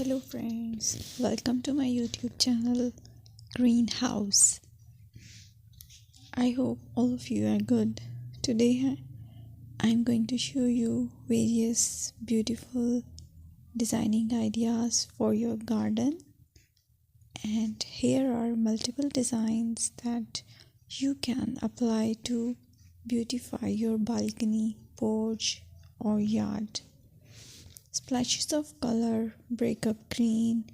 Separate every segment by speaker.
Speaker 1: Hello friends, welcome to my YouTube channel Greenhouse. I hope all of you are good. Today I'm going to show you various beautiful designing ideas for your garden, and here are multiple designs that you can apply to beautify your balcony, porch or yard. Splashes of color break up green,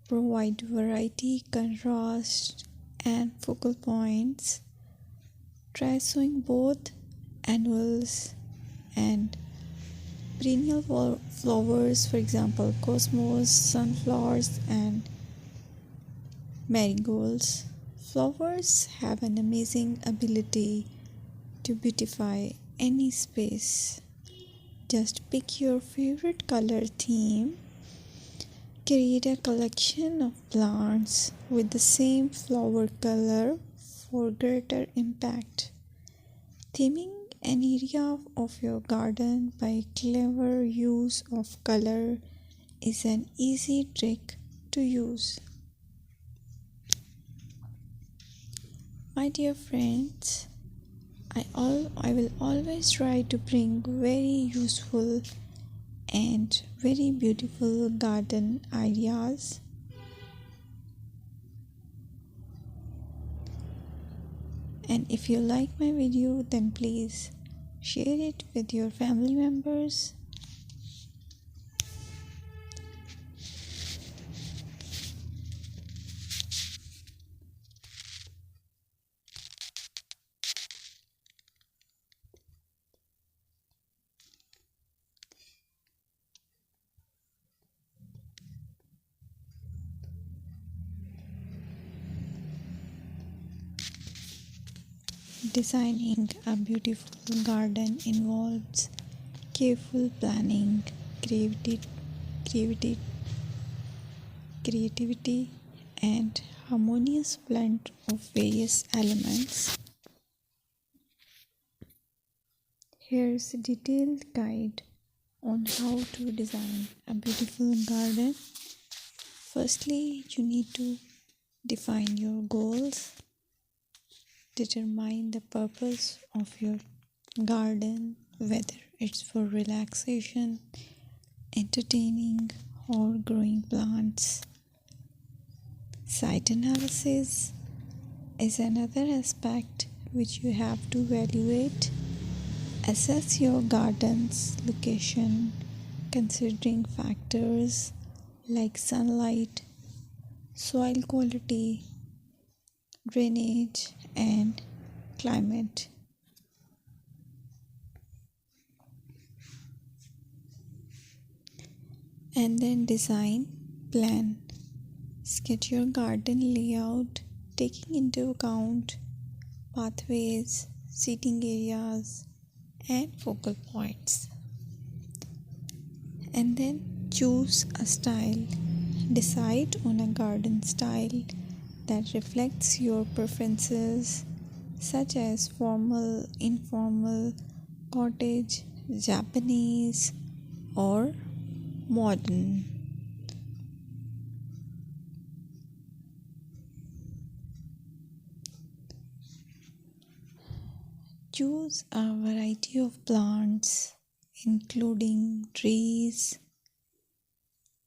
Speaker 1: provide variety, contrast, and focal points. Try sowing both annuals and perennial flowers, for example, cosmos, sunflowers, and marigolds. Flowers have an amazing ability to beautify any space. Just pick your favorite color theme. Create a collection of plants with the same flower color for greater impact. Theming an area of your garden by clever use of color is an easy trick to use. My dear friends, I will always try to bring very useful and very beautiful garden ideas. And if you like my video, then please share it with your family members. Designing a beautiful garden involves careful planning, creativity, creativity, and harmonious blend of various elements. Here's a detailed guide on how to design a beautiful garden. Firstly, you need to define your goals. Determine the purpose of your garden, whether it's for relaxation, entertaining, or growing plants. Site analysis is another aspect which you have to evaluate. Assess your garden's location, considering factors like sunlight, soil quality, drainage, and climate. And then design plan. Sketch your garden layout, taking into account pathways, seating areas, and focal points. And then choose a style. Decide on a garden style that reflects your preferences, such as formal, informal, cottage, Japanese, or modern. Choose a variety of plants, including trees,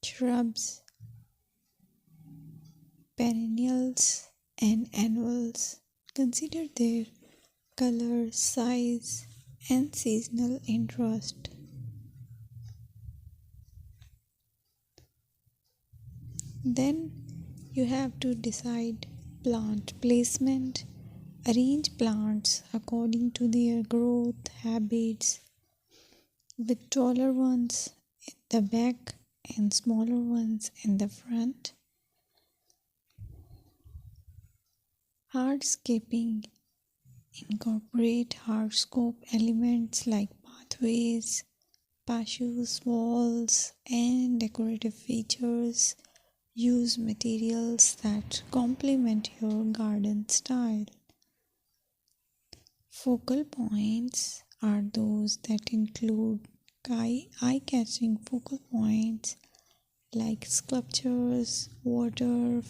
Speaker 1: shrubs, perennials, and annuals. Consider their color, size, and seasonal interest. Then you have to decide plant placement. Arrange plants according to their growth habits, with taller ones in the back and smaller ones in the front. Hardscaping. Incorporate hardscape elements like pathways, patios, walls, and decorative features. Use materials that complement your garden style. Focal points are those that include eye-catching focal points like sculptures, water,